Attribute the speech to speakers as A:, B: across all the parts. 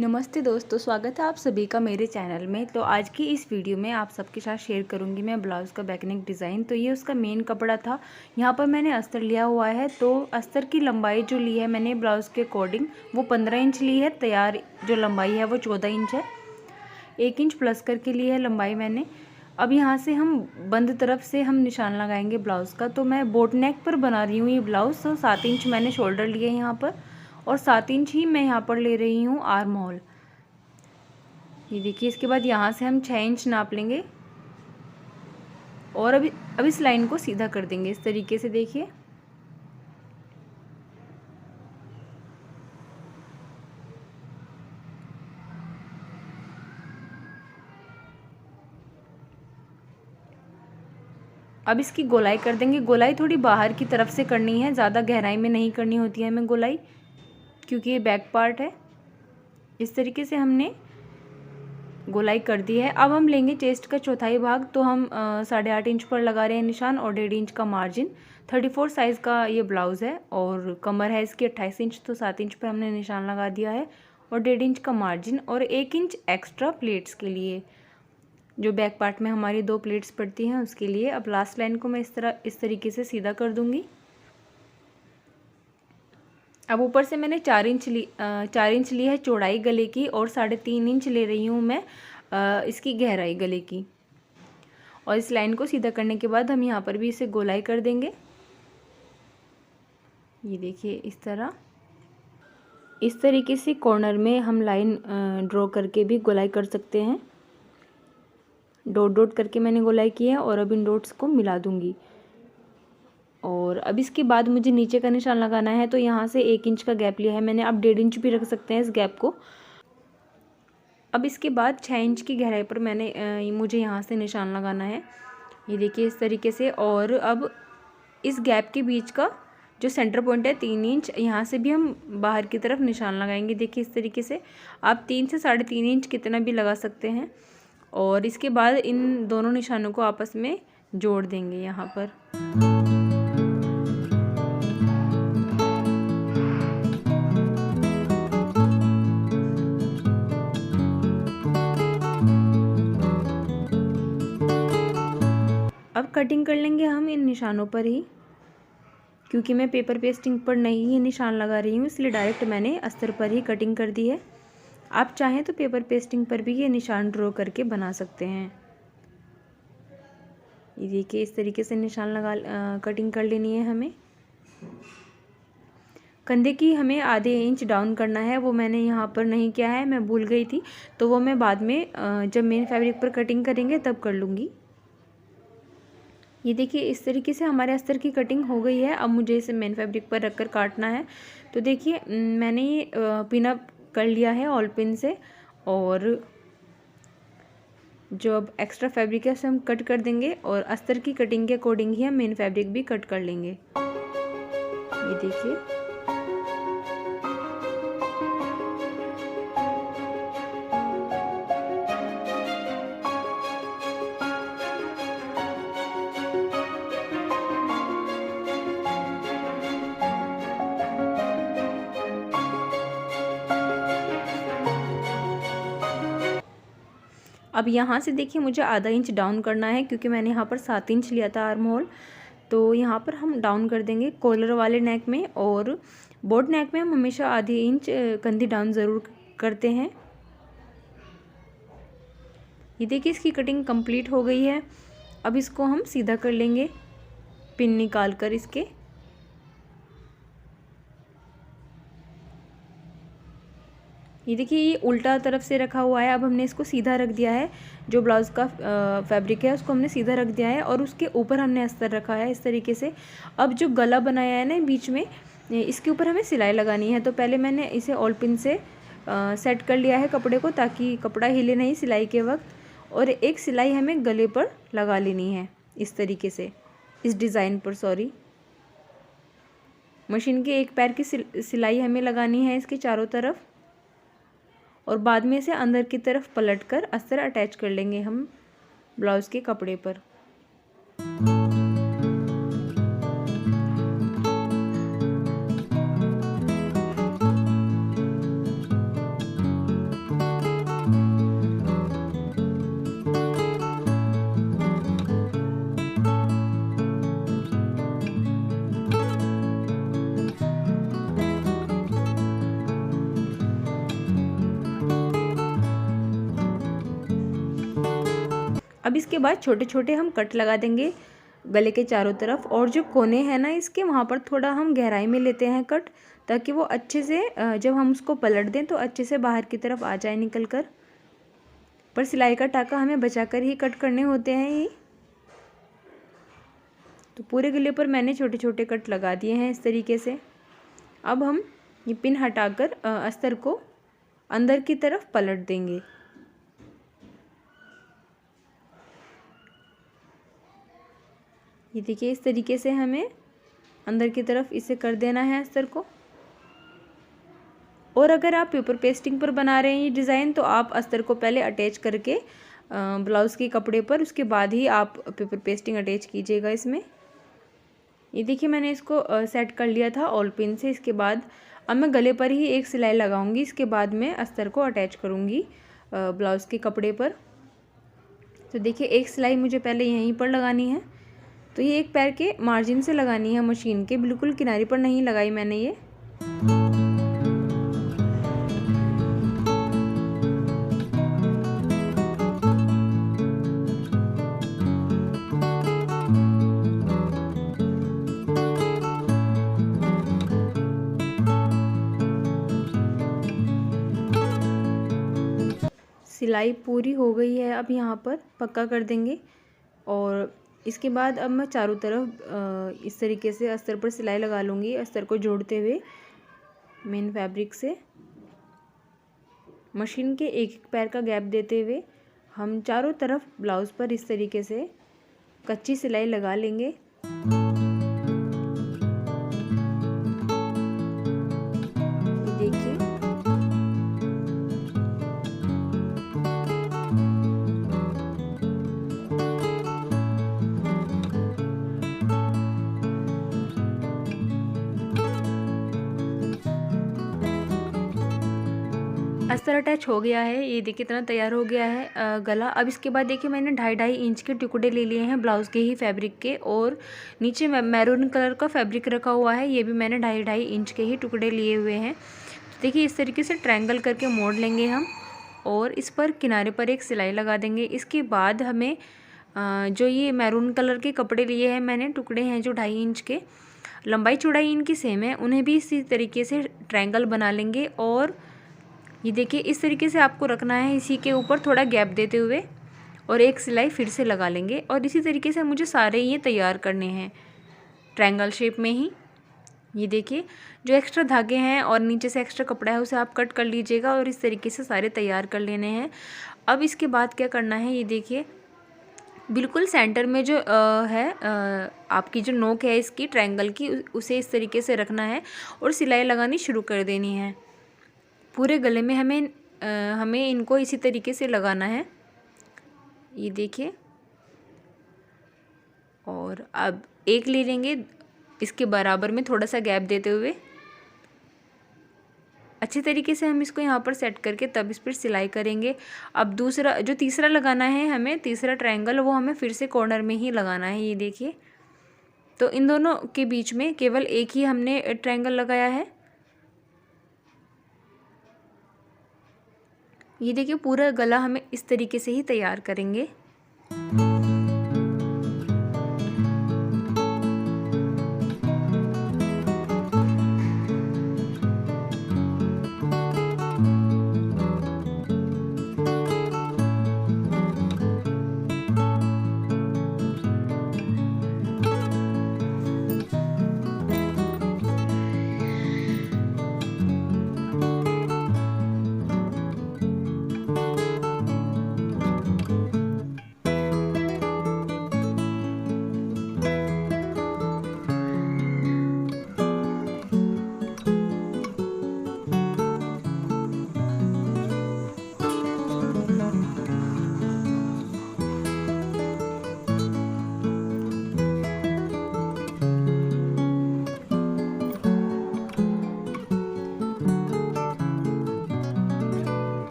A: नमस्ते दोस्तों, स्वागत है आप सभी का मेरे चैनल में। तो आज की इस वीडियो में आप सबके साथ शेयर करूंगी मैं ब्लाउज़ का बैकनेक डिज़ाइन। तो ये उसका मेन कपड़ा था। यहाँ पर मैंने अस्तर लिया हुआ है। तो अस्तर की लंबाई जो ली है मैंने ब्लाउज़ के अकॉर्डिंग वो 15 इंच ली है। तैयार जो लंबाई है वो 14 इंच है। 1 इंच प्लस करके ली है लंबाई मैंने। अब यहाँ से हम बंद तरफ से हम निशान लगाएंगे ब्लाउज़ का। तो मैं बोट नेक पर बना रही हूँ ये ब्लाउज़। तो 7 इंच मैंने शोल्डर लिए यहाँ पर और 7 इंच ही मैं यहाँ पर ले रही हूँ आर्म होल। ये देखिए, इसके बाद यहाँ से हम 6 इंच नाप लेंगे और अब इस लाइन को सीधा कर देंगे इस तरीके से। देखिए, अब इसकी गोलाई कर देंगे। गोलाई थोड़ी बाहर की तरफ से करनी है, ज़्यादा गहराई में नहीं करनी होती है हमें गोलाई, क्योंकि ये बैक पार्ट है। इस तरीके से हमने गोलाई कर दी है। अब हम लेंगे चेस्ट का चौथाई भाग। तो हम 8.5 इंच पर लगा रहे हैं निशान और 1.5 इंच का मार्जिन। 34 साइज़ का ये ब्लाउज़ है और कमर है इसकी 28 इंच। तो 7 इंच पर हमने निशान लगा दिया है और 1.5 इंच का मार्जिन और 1 इंच एक्स्ट्रा प्लेट्स के लिए, जो बैक पार्ट में हमारी 2 प्लेट्स पड़ती हैं उसके लिए। अब लास्ट लाइन को मैं इस तरीके से सीधा कर दूंगी। अब ऊपर से मैंने 4 इंच ली है चौड़ाई गले की और 3.5 इंच ले रही हूँ मैं इसकी गहराई गले की। और इस लाइन को सीधा करने के बाद हम यहाँ पर भी इसे गोलाई कर देंगे। ये देखिए, इस तरीके से कॉर्नर में हम लाइन ड्रॉ करके भी गोलाई कर सकते हैं। डॉट डॉट करके मैंने गोलाई की है और अब इन डॉट्स को मिला दूंगी। और अब इसके बाद मुझे नीचे का निशान लगाना है। तो यहाँ से 1 इंच का गैप लिया है मैंने। आप 1.5 इंच भी रख सकते हैं इस गैप को। अब इसके बाद 6 इंच की गहराई पर मुझे यहाँ से निशान लगाना है। ये देखिए, इस तरीके से। और अब इस गैप के बीच का जो सेंटर पॉइंट है 3 इंच, यहाँ से भी हम बाहर की तरफ निशान लगाएंगे। देखिए, इस तरीके से आप 3 से 3.5 इंच कितना भी लगा सकते हैं। और इसके बाद इन दोनों निशानों को आपस में जोड़ देंगे यहाँ पर। अब कटिंग कर लेंगे हम इन निशानों पर ही, क्योंकि मैं पेपर पेस्टिंग पर नहीं ही निशान लगा रही हूँ, इसलिए डायरेक्ट मैंने अस्तर पर ही कटिंग कर दी है। आप चाहें तो पेपर पेस्टिंग पर भी ये निशान ड्रॉ करके बना सकते हैं। ये देखिए, इस तरीके से निशान कटिंग कर लेनी है हमें। कंधे की हमें आधे इंच डाउन करना है, वो मैंने यहाँ पर नहीं किया है, मैं भूल गई थी। तो वो मैं बाद में जब मेन फैब्रिक पर कटिंग करेंगे तब कर लूँगी। ये देखिए, इस तरीके से हमारे अस्तर की कटिंग हो गई है। अब मुझे इसे मेन फैब्रिक पर रखकर काटना है। तो देखिए, मैंने ये पिन अप कर लिया है ऑल पिन से। और जो अब एक्स्ट्रा फैब्रिक है उसे हम कट कर देंगे और अस्तर की कटिंग के अकॉर्डिंग ही हम मेन फैब्रिक भी कट कर लेंगे। ये देखिए, अब यहाँ से देखिए मुझे आधा इंच डाउन करना है, क्योंकि मैंने यहाँ पर 7 इंच लिया था आर्म होल। तो यहाँ पर हम डाउन कर देंगे कॉलर वाले नेक में। और बोट नेक में हम हमेशा आधी इंच कंधी डाउन ज़रूर करते हैं। ये देखिए, इसकी कटिंग कंप्लीट हो गई है। अब इसको हम सीधा कर लेंगे पिन निकाल कर इसके। ये देखिए, ये उल्टा तरफ से रखा हुआ है। अब हमने इसको सीधा रख दिया है। जो ब्लाउज़ का फैब्रिक है उसको हमने सीधा रख दिया है और उसके ऊपर हमने अस्तर रखा है इस तरीके से। अब जो गला बनाया है ना बीच में, इसके ऊपर हमें सिलाई लगानी है। तो पहले मैंने इसे ऑल पिन से सेट कर लिया है कपड़े को, ताकि कपड़ा हिले नहीं सिलाई के वक्त। और एक सिलाई हमें गले पर लगा लेनी है इस तरीके से, इस डिज़ाइन पर, सॉरी, मशीन के एक पैर की सिलाई हमें लगानी है इसके चारों तरफ। और बाद में इसे अंदर की तरफ पलटकर अस्तर अटैच कर लेंगे हम ब्लाउज़ के कपड़े पर। अब इसके बाद छोटे छोटे हम कट लगा देंगे गले के चारों तरफ, और जो कोने हैं ना इसके वहाँ पर थोड़ा हम गहराई में लेते हैं कट, ताकि वो अच्छे से जब हम उसको पलट दें तो अच्छे से बाहर की तरफ आ जाए निकल कर। पर सिलाई का टाका हमें बचाकर ही कट करने होते हैं ये। तो पूरे गले पर मैंने छोटे छोटे कट लगा दिए हैं इस तरीके से। अब हम ये पिन हटाकर अस्तर को अंदर की तरफ पलट देंगे। ये देखिए इस तरीके से हमें अंदर की तरफ इसे कर देना है अस्तर को। और अगर आप पेपर पेस्टिंग पर बना रहे हैं ये डिज़ाइन, तो आप अस्तर को पहले अटैच करके ब्लाउज़ के कपड़े पर, उसके बाद ही आप पेपर पेस्टिंग अटैच कीजिएगा इसमें। ये देखिए मैंने इसको सेट कर लिया था ऑल पिन से। इसके बाद अब मैं गले पर ही एक सिलाई लगाऊंगी, इसके बाद मैं अस्तर को अटैच करूंगी ब्लाउज़ के कपड़े पर। तो देखिए एक सिलाई मुझे पहले यहीं पर लगानी है, तो ये एक पैर के मार्जिन से लगानी है मशीन के, बिल्कुल किनारे पर नहीं लगाई मैंने ये। सिलाई पूरी हो गई है, अब यहाँ पर पक्का कर देंगे। और इसके बाद अब मैं चारों तरफ इस तरीके से अस्तर पर सिलाई लगा लूँगी, अस्तर को जोड़ते हुए मेन फैब्रिक से। मशीन के एक एक पैर का गैप देते हुए हम चारों तरफ ब्लाउज़ पर इस तरीके से कच्ची सिलाई लगा लेंगे। देखिए अस्तर अटैच हो गया है, ये देखिए इतना तैयार हो गया है गला। अब इसके बाद देखिए मैंने 2.5 इंच के टुकड़े ले लिए हैं ब्लाउज़ के ही फैब्रिक के, और नीचे मैरून कलर का फैब्रिक रखा हुआ है, ये भी मैंने 2.5 इंच के ही टुकड़े लिए हुए हैं। तो देखिए इस तरीके से ट्रायंगल करके मोड़ लेंगे हम, और इस पर किनारे पर एक सिलाई लगा देंगे। इसके बाद हमें जो ये मैरून कलर के कपड़े लिए हैं मैंने, टुकड़े हैं जो 2.5 इंच के, लंबाई चौड़ाई इनकी सेम है, उन्हें भी इसी तरीके से ट्रायंगल बना लेंगे। और ये देखिए इस तरीके से आपको रखना है, इसी के ऊपर थोड़ा गैप देते हुए, और एक सिलाई फिर से लगा लेंगे। और इसी तरीके से मुझे सारे ये तैयार करने हैं ट्रायंगल शेप में ही। ये देखिए जो एक्स्ट्रा धागे हैं और नीचे से एक्स्ट्रा कपड़ा है उसे आप कट कर लीजिएगा, और इस तरीके से सारे तैयार कर लेने हैं। अब इसके बाद क्या करना है, ये देखिए बिल्कुल सेंटर में जो आपकी जो नोक है इसकी ट्रायंगल की, उसे इस तरीके से रखना है और सिलाई लगानी शुरू कर देनी है। पूरे गले में हमें इनको इसी तरीके से लगाना है, ये देखिए। और अब एक ले लेंगे, इसके बराबर में थोड़ा सा गैप देते हुए अच्छे तरीके से हम इसको यहाँ पर सेट करके तब इस पर सिलाई करेंगे। अब जो तीसरा लगाना है हमें, तीसरा ट्रायंगल, वो हमें फिर से कॉर्नर में ही लगाना है, ये देखिए। तो इन दोनों के बीच में केवल एक ही हमने ट्रायंगल लगाया है। ये देखिए पूरा गला हमें इस तरीके से ही तैयार करेंगे।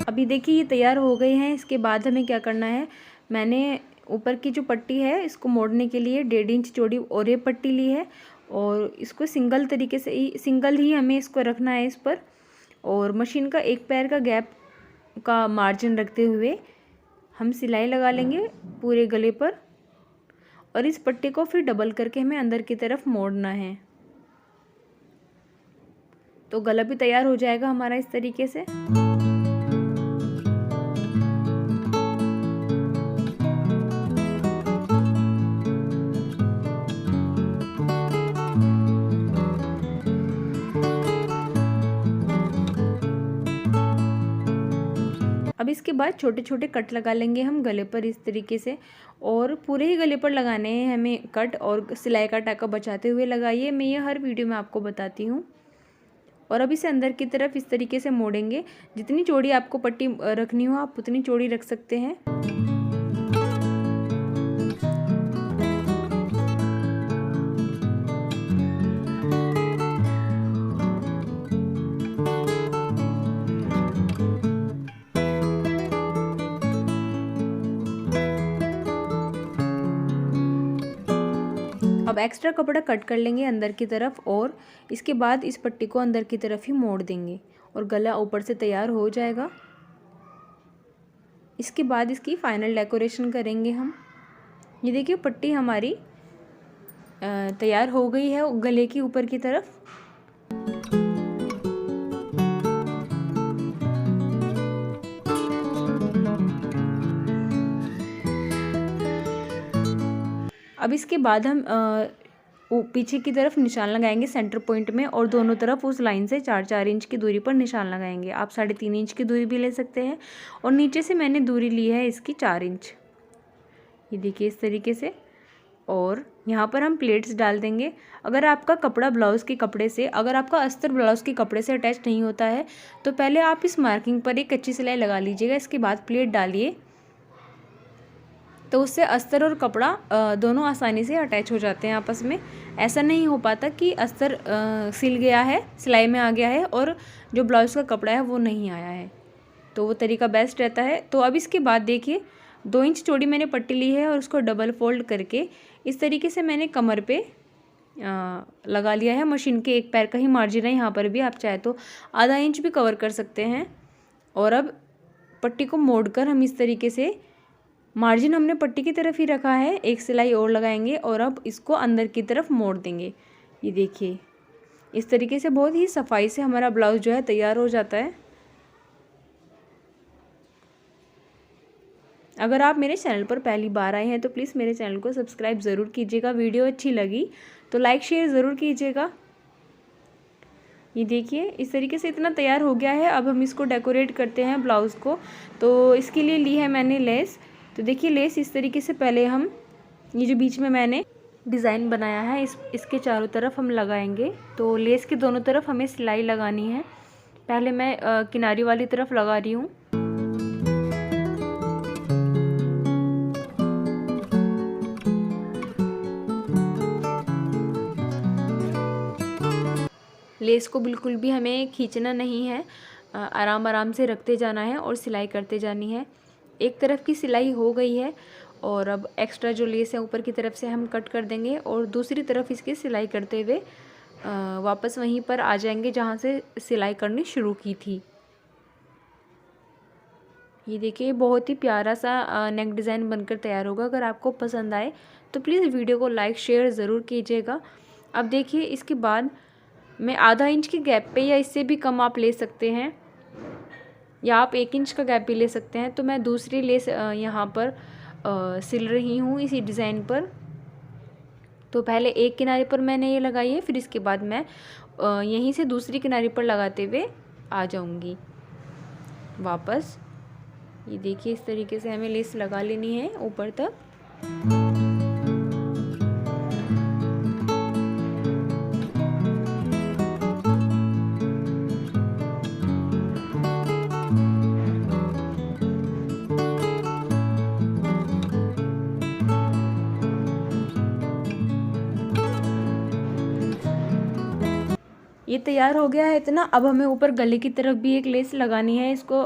A: अभी देखिए ये तैयार हो गए हैं। इसके बाद हमें क्या करना है, मैंने ऊपर की जो पट्टी है इसको मोड़ने के लिए 1.5 इंच चौड़ी और ये पट्टी ली है, और इसको सिंगल ही हमें इसको रखना है इस पर। और मशीन का एक पैर का गैप का मार्जिन रखते हुए हम सिलाई लगा लेंगे पूरे गले पर और इस पट्टी को फिर डबल करके हमें अंदर की तरफ मोड़ना है। तो गला भी तैयार हो जाएगा हमारा इस तरीके से। अब इसके बाद छोटे छोटे कट लगा लेंगे हम गले पर इस तरीके से, और पूरे ही गले पर लगाने हैं हमें कट, और सिलाई का टाका बचाते हुए लगाइए। मैं ये हर वीडियो में आपको बताती हूँ। और अब इसे अंदर की तरफ इस तरीके से मोड़ेंगे। जितनी चौड़ी आपको पट्टी रखनी हो आप उतनी चौड़ी रख सकते हैं। अब एक्स्ट्रा कपड़ा कट कर लेंगे अंदर की तरफ, और इसके बाद इस पट्टी को अंदर की तरफ ही मोड़ देंगे और गला ऊपर से तैयार हो जाएगा। इसके बाद इसकी फाइनल डेकोरेशन करेंगे हम। ये देखिए पट्टी हमारी तैयार हो गई है गले की ऊपर की तरफ। अब इसके बाद हम पीछे की तरफ निशान लगाएंगे सेंटर पॉइंट में, और दोनों तरफ उस लाइन से 4-4 इंच की दूरी पर निशान लगाएंगे। आप 3.5 इंच की दूरी भी ले सकते हैं, और नीचे से मैंने दूरी ली है इसकी 4 इंच। ये देखिए इस तरीके से। और यहाँ पर हम प्लेट्स डाल देंगे। अगर आपका कपड़ा ब्लाउज़ के कपड़े से, अगर आपका अस्तर ब्लाउज़ के कपड़े से अटैच नहीं होता है तो पहले आप इस मार्किंग पर एक कच्ची सिलाई लगा लीजिएगा। इसके बाद प्लेट डालिए, तो उससे अस्तर और कपड़ा दोनों आसानी से अटैच हो जाते हैं आपस में। ऐसा नहीं हो पाता कि अस्तर सिल गया है, सिलाई में आ गया है, और जो ब्लाउज़ का कपड़ा है वो नहीं आया है, तो वो तरीका बेस्ट रहता है। तो अब इसके बाद देखिए 2 इंच चौड़ी मैंने पट्टी ली है और उसको डबल फोल्ड करके इस तरीके से मैंने कमर पे लगा लिया है। मशीन के एक पैर का ही मार्जिन है, यहाँ पर भी आप चाहे तो आधा इंच भी कवर कर सकते हैं। और अब पट्टी को मोड़कर हम इस तरीके से, मार्जिन हमने पट्टी की तरफ ही रखा है, एक सिलाई और लगाएंगे और अब इसको अंदर की तरफ मोड़ देंगे। ये देखिए इस तरीके से बहुत ही सफाई से हमारा ब्लाउज जो है तैयार हो जाता है। अगर आप मेरे चैनल पर पहली बार आए हैं तो प्लीज़ मेरे चैनल को सब्सक्राइब ज़रूर कीजिएगा। वीडियो अच्छी लगी तो लाइक शेयर ज़रूर कीजिएगा। ये देखिए इस तरीके से इतना तैयार हो गया है। अब हम इसको डेकोरेट करते हैं ब्लाउज़ को। तो इसके लिए ली है मैंने लेस। तो देखिए लेस इस तरीके से पहले हम, ये जो बीच में मैंने डिज़ाइन बनाया है इसके चारों तरफ हम लगाएंगे। तो लेस के दोनों तरफ हमें सिलाई लगानी है। पहले मैं किनारी वाली तरफ लगा रही हूँ। लेस को बिल्कुल भी हमें खींचना नहीं है, आराम आराम से रखते जाना है और सिलाई करते जानी है। एक तरफ की सिलाई हो गई है और अब एक्स्ट्रा जो लेस है ऊपर की तरफ से हम कट कर देंगे और दूसरी तरफ इसकी सिलाई करते हुए वापस वहीं पर आ जाएंगे जहाँ से सिलाई करनी शुरू की थी। ये देखिए बहुत ही प्यारा सा नेक डिज़ाइन बनकर तैयार होगा। अगर आपको पसंद आए तो प्लीज़ वीडियो को लाइक शेयर ज़रूर कीजिएगा। अब देखिए इसके बाद मैं आधा इंच की गैप पे, या इससे भी कम आप ले सकते हैं, या आप 1 इंच का गैप भी ले सकते हैं। तो मैं दूसरी लेस यहाँ पर सिल रही हूँ इसी डिज़ाइन पर। तो पहले एक किनारे पर मैंने ये लगाई है, फिर इसके बाद मैं यहीं से दूसरी किनारे पर लगाते हुए आ जाऊँगी वापस। ये देखिए इस तरीके से हमें लेस लगा लेनी है ऊपर तक। ये तैयार हो गया है इतना। अब हमें ऊपर गले की तरफ भी एक लेस लगानी है इसको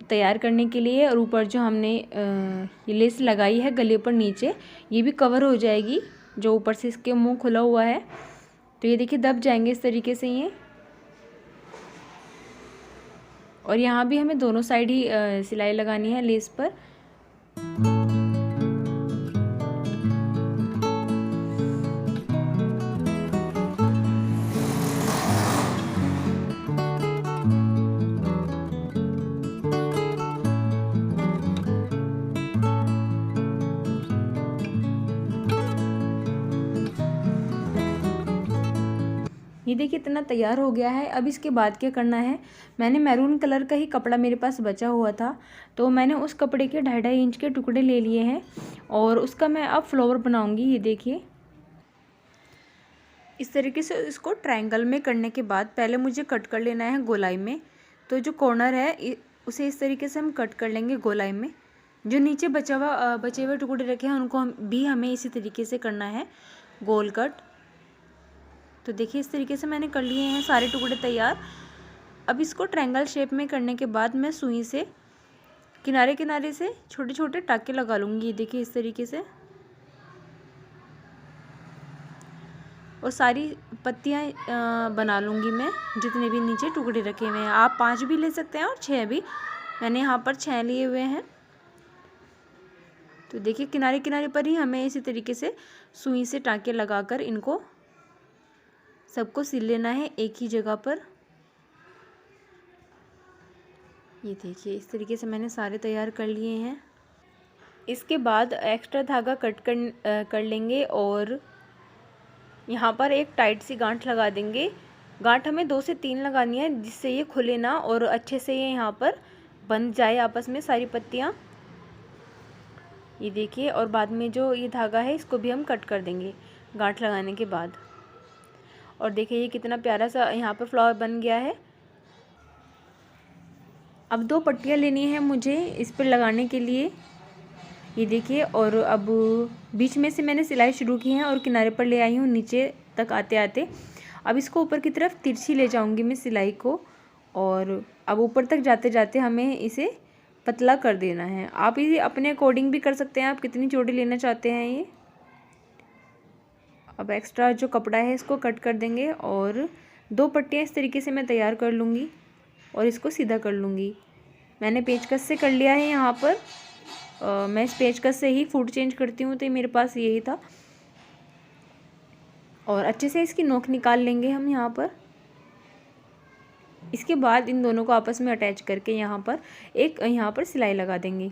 A: तैयार करने के लिए, और ऊपर जो हमने ये लेस लगाई है गले पर नीचे, ये भी कवर हो जाएगी जो ऊपर से इसके मुंह खुला हुआ है। तो ये देखिए दब जाएंगे इस तरीके से ये। और यहाँ भी हमें दोनों साइड ही सिलाई लगानी है लेस पर। ये देखिए इतना तैयार हो गया है। अब इसके बाद क्या करना है, मैंने मैरून कलर का ही कपड़ा मेरे पास बचा हुआ था, तो मैंने उस कपड़े के 2.5 इंच के टुकड़े ले लिए हैं और उसका मैं अब फ्लावर बनाऊंगी। ये देखिए इस तरीके से इसको ट्रायंगल में करने के बाद पहले मुझे कट कर लेना है गोलाई में। तो जो कॉर्नर है उसे इस तरीके से हम कट कर लेंगे गोलाई में। जो नीचे बचे हुए टुकड़े रखे हैं उनको हमें इसी तरीके से करना है गोल कट। तो देखिए इस तरीके से मैंने कर लिए हैं सारे टुकड़े तैयार। अब इसको ट्रायंगल शेप में करने के बाद मैं सुई से किनारे किनारे से छोटे छोटे टाके लगा लूँगी। ये देखिए इस तरीके से, और सारी पत्तियाँ बना लूँगी मैं जितने भी नीचे टुकड़े रखे हुए हैं। आप 5 भी ले सकते हैं और 6 भी, मैंने यहाँ पर 6 लिए हुए हैं। तो देखिए किनारे किनारे पर ही हमें इसी तरीके से सुई से टाके लगाकर इनको सबको सिल लेना है एक ही जगह पर। ये देखिए इस तरीके से मैंने सारे तैयार कर लिए हैं। इसके बाद एक्स्ट्रा धागा कट कर लेंगे और यहाँ पर एक टाइट सी गांठ लगा देंगे। गांठ हमें 2 से 3 लगानी है जिससे ये खुले ना और अच्छे से ये यहाँ पर बंध जाए आपस में सारी पत्तियाँ। ये देखिए, और बाद में जो ये धागा है इसको भी हम कट कर देंगे गांठ लगाने के बाद। और देखिए ये कितना प्यारा सा यहाँ पर फ्लावर बन गया है। अब 2 पट्टियाँ लेनी है मुझे इस पर लगाने के लिए। ये देखिए, और अब बीच में से मैंने सिलाई शुरू की है और किनारे पर ले आई हूँ नीचे तक आते आते। अब इसको ऊपर की तरफ तिरछी ले जाऊँगी मैं सिलाई को, और अब ऊपर तक जाते जाते हमें इसे पतला कर देना है। आप इसे अपने अकॉर्डिंग भी कर सकते हैं, आप कितनी चौड़ी लेना चाहते हैं ये। अब एक्स्ट्रा जो कपड़ा है इसको कट कर देंगे और 2 पट्टियाँ इस तरीके से मैं तैयार कर लूँगी और इसको सीधा कर लूँगी। मैंने पेचकस से कर लिया है यहाँ पर। मैं इस पेचकस से ही फूट चेंज करती हूँ, तो मेरे पास यही था। और अच्छे से इसकी नोक निकाल लेंगे हम यहाँ पर। इसके बाद इन दोनों को आपस में अटैच करके यहाँ पर सिलाई लगा देंगे।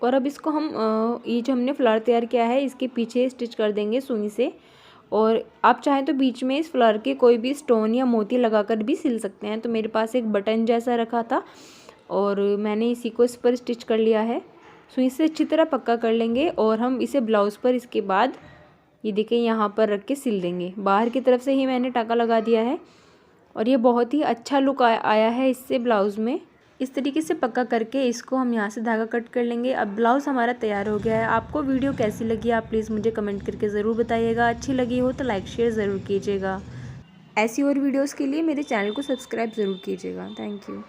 A: और अब इसको हम ये जो हमने फ्लावर तैयार किया है इसके पीछे स्टिच कर देंगे सुई से। और आप चाहें तो बीच में इस फ्लावर के कोई भी स्टोन या मोती लगाकर भी सिल सकते हैं। तो मेरे पास एक बटन जैसा रखा था और मैंने इसी को इस पर स्टिच कर लिया है। सुई से अच्छी तरह पक्का कर लेंगे और हम इसे ब्लाउज़ पर इसके बाद ये देखिए यहाँ पर रख के सिल देंगे। बाहर की तरफ से ही मैंने टाका लगा दिया है और ये बहुत ही अच्छा लुक आया है इससे ब्लाउज़ में। इस तरीके से पक्का करके इसको हम यहाँ से धागा कट कर लेंगे। अब ब्लाउज़ हमारा तैयार हो गया है। आपको वीडियो कैसी लगी आप प्लीज़ मुझे कमेंट करके ज़रूर बताइएगा। अच्छी लगी हो तो लाइक शेयर ज़रूर कीजिएगा। ऐसी और वीडियोज़ के लिए मेरे चैनल को सब्सक्राइब ज़रूर कीजिएगा। Thank you.